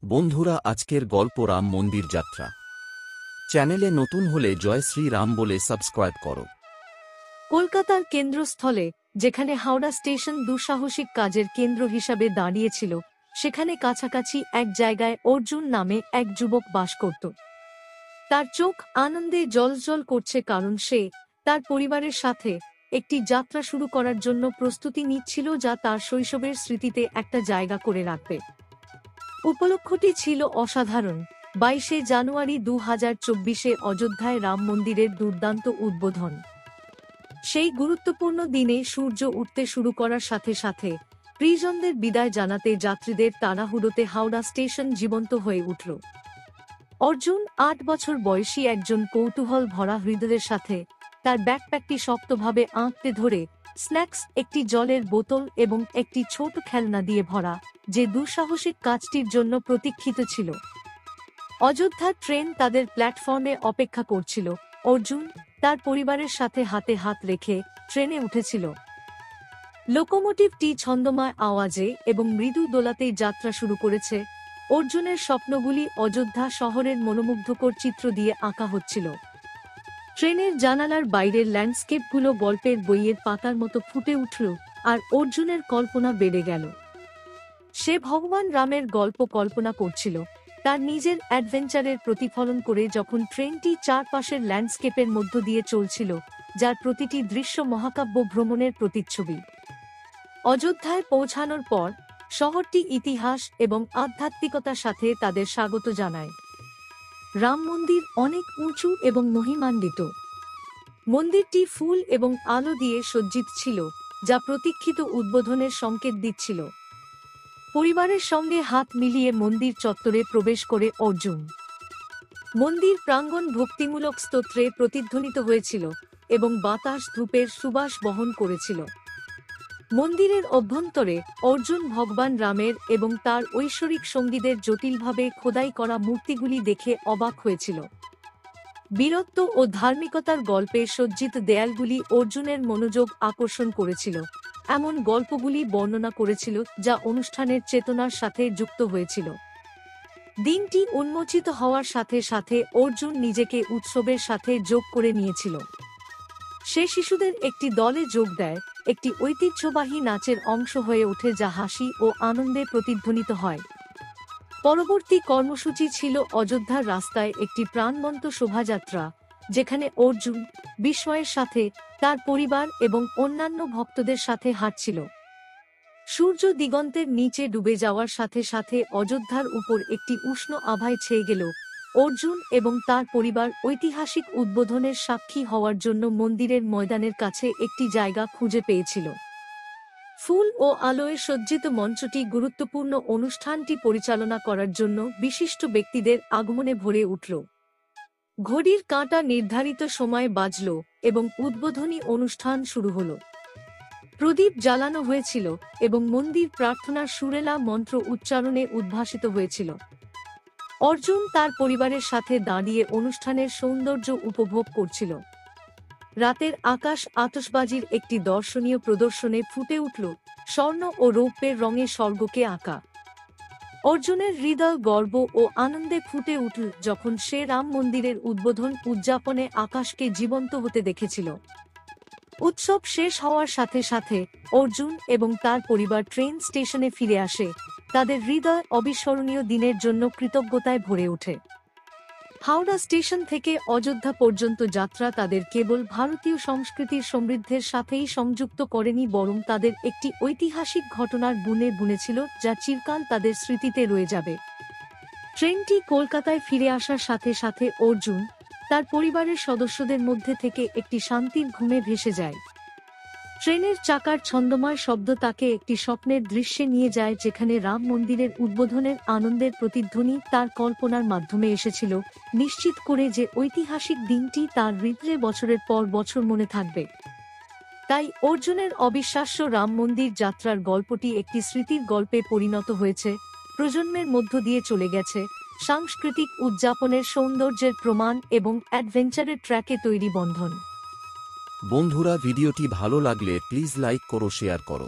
বন্ধুরা, আজকের গল্প রাম মন্দির যাত্রা। চ্যানেলে নতুন হলে জয় শ্রী রাম বলে সাবস্ক্রাইব করো। কলকাতার কেন্দ্রস্থলে, যেখানে হাওড়া স্টেশন দুঃসাহসিক কাজের কেন্দ্র হিসাবে দাঁড়িয়েছিল, সেখানে কাছাকাছি এক জায়গায় অর্জুন নামে এক যুবক বাস করত। তার চোখ আনন্দে জ্বলজ্বল করছে, কারণ সে তার পরিবারের সাথে একটি যাত্রা শুরু করার জন্য প্রস্তুতি নিচ্ছিল, যা তার শৈশবের স্মৃতিতে একটা জায়গা করে রাখবে। উপলক্ষটি ছিল অসাধারণ। 22শে জানুয়ারি 2024-এ অযোধ্যায় রাম মন্দিরের দুর্দান্ত উদ্বোধন। সেই গুরুত্বপূর্ণ দিনে সূর্য উঠতে শুরু করার সাথে সাথে প্রিয়জনদের বিদায় জানাতে যাত্রীদের তাড়াহুড়োতে হাওড়া স্টেশন জীবন্ত হয়ে উঠল। অর্জুন 8 বছর বয়সী একজন কৌতূহল ভরা হৃদয়ের সাথে তার ব্যাকপ্যাকটি শক্তভাবে আঁকড়ে ধরে, স্ন্যাক্স, একটি জলের বোতল এবং একটি ছোট খেলনা দিয়ে ভরা, যে দুঃসাহসিক কাজটির জন্য প্রতীক্ষিত ছিল। অযোধ্যার ট্রেন তাদের প্ল্যাটফর্মে অপেক্ষা করছিল। অর্জুন তার পরিবারের সাথে হাতে হাত রেখে ট্রেনে উঠেছিল। লোকোমোটিভটি ছন্দময় আওয়াজে এবং মৃদু দোলাতেই যাত্রা শুরু করেছে। অর্জুনের স্বপ্নগুলি অযোধ্যা শহরের মনোমুগ্ধকর চিত্র দিয়ে আঁকা হচ্ছিল। ট্রেনের জানালার বাইরের ল্যান্ডস্কেপগুলো গল্পের বইয়ের পাতার মতো ফুটে উঠল, আর অর্জুনের কল্পনা বেড়ে গেল। সে ভগবান রামের গল্প কল্পনা করছিল, তার নিজের অ্যাডভেঞ্চারের প্রতিফলন করে, যখন ট্রেনটি চারপাশের ল্যান্ডস্কেপের মধ্য দিয়ে চলছিল, যার প্রতিটি দৃশ্য মহাকাব্য ভ্রমণের প্রতিচ্ছবি। অযোধ্যায় পৌঁছানোর পর শহরটি ইতিহাস এবং আধ্যাত্মিকতার সাথে তাদের স্বাগত জানায়। রাম মন্দির অনেক উঁচু এবং মহিমান্বিত। মন্দিরটি ফুল এবং আলো দিয়ে সজ্জিত ছিল, যা প্রতীক্ষিত উদ্বোধনের সংকেত দিচ্ছিল। পরিবারের সঙ্গে হাত মিলিয়ে মন্দির চত্বরে প্রবেশ করে অর্জুন। মন্দির প্রাঙ্গণ ভক্তিমূলক স্তোত্রে প্রতিধ্বনিত হয়েছিল এবং বাতাস ধূপের সুবাস বহন করেছিল। মন্দিরের অভ্যন্তরে অর্জুন ভগবান রামের এবং তার ঐশ্বরিক সঙ্গীদের জটিলভাবে খোদাই করা মূর্তিগুলি দেখে অবাক হয়েছিল। বীরত্ব ও ধার্মিকতার গল্পে সজ্জিত দেয়ালগুলি অর্জুনের মনোযোগ আকর্ষণ করেছিল। এমন গল্পগুলি বর্ণনা করেছিল যা অনুষ্ঠানের চেতনার সাথে যুক্ত হয়েছিল। দিনটি উন্মোচিত হওয়ার সাথে সাথে অর্জুন নিজেকে উৎসবের সাথে যোগ করে নিয়েছিল। সে শিশুদের একটি দলে যোগ দেয়, একটি ঐতিহ্যবাহী নাচের অংশ হয়ে ওঠে যা হাসি ও আনন্দে প্রতিধ্বনিত হয়। পরবর্তী কর্মসূচি ছিল অযোধ্যার রাস্তায় একটি প্রাণবন্ত শোভাযাত্রা, যেখানে অর্জুন বিস্ময়ের সাথে তার পরিবার এবং অন্যান্য ভক্তদের সাথে হাঁটছিল। সূর্য দিগন্তের নিচে ডুবে যাওয়ার সাথে সাথে অযোধ্যার উপর একটি উষ্ণ আভায় ছেয়ে গেল। অর্জুন এবং তার পরিবার ঐতিহাসিক উদ্বোধনের সাক্ষী হওয়ার জন্য মন্দিরের ময়দানের কাছে একটি জায়গা খুঁজে পেয়েছিল। ফুল ও আলোয় সজ্জিত মঞ্চটি গুরুত্বপূর্ণ অনুষ্ঠানটি পরিচালনা করার জন্য বিশিষ্ট ব্যক্তিদের আগমনে ভরে উঠল। ঘড়ির কাঁটা নির্ধারিত সময় বাজল এবং উদ্বোধনী অনুষ্ঠান শুরু হল। প্রদীপ জ্বালানো হয়েছিল এবং মন্দির প্রার্থনার সুরেলা মন্ত্র উচ্চারণে উদ্ভাসিত হয়েছিল। অর্জুন তার পরিবারের সাথে দাঁড়িয়ে অনুষ্ঠানের সৌন্দর্য উপভোগ করছিল। রাতের আকাশ আতশবাজির একটি দর্শনীয় প্রদর্শনে ফুটে উঠল, স্বর্ণ ও রৌপ্যের রঙে স্বর্গকে আঁকা। অর্জুনের হৃদয় গর্ব ও আনন্দে ফুটে উঠল যখন সে রাম মন্দিরের উদ্বোধন উদযাপনে আকাশকে জীবন্ত হতে দেখেছিল। উৎসব শেষ হওয়ার সাথে সাথে অর্জুন এবং তার পরিবার ট্রেন স্টেশনে ফিরে আসে, তাদের হৃদয় অবিস্মরণীয় দিনের জন্য কৃতজ্ঞতায় ভরে ওঠে। হাওড়া স্টেশন থেকে অযোধ্যা পর্যন্ত যাত্রা তাদের কেবল ভারতীয় সংস্কৃতির সমৃদ্ধের সাথেই সংযুক্ত করেনি, বরং তাদের একটি ঐতিহাসিক ঘটনার বুনে বুনেছিল যা চিরকাল তাদের স্মৃতিতে রয়ে যাবে। ট্রেনটি কলকাতায় ফিরে আসার সাথে সাথে অর্জুন তার পরিবারের সদস্যদের মধ্যে থেকে একটি শান্তির ঘুমে ভেসে যায়। ট্রেনের চাকার ছন্দময় শব্দ তাকে একটি স্বপ্নের দৃশ্যে নিয়ে যায়, যেখানে রাম মন্দিরের উদ্বোধনের আনন্দের প্রতিধ্বনি তার কল্পনার মাধ্যমে এসেছিল, নিশ্চিত করে যে ঐতিহাসিক দিনটি তার হৃদয়ে বছরের পর বছর মনে থাকবে। তাই অর্জুনের অবিশ্বাস্য রাম মন্দির যাত্রার গল্পটি একটি স্মৃতির গল্পে পরিণত হয়েছে, প্রজন্মের মধ্য দিয়ে চলে গেছে, সাংস্কৃতিক উদযাপনের সৌন্দর্যের প্রমাণ এবং অ্যাডভেঞ্চারের ট্র্যাকে তৈরি বন্ধন। বন্ধুরা, ভিডিওটি ভালো লাগলে প্লিজ লাইক করো, শেয়ার করো।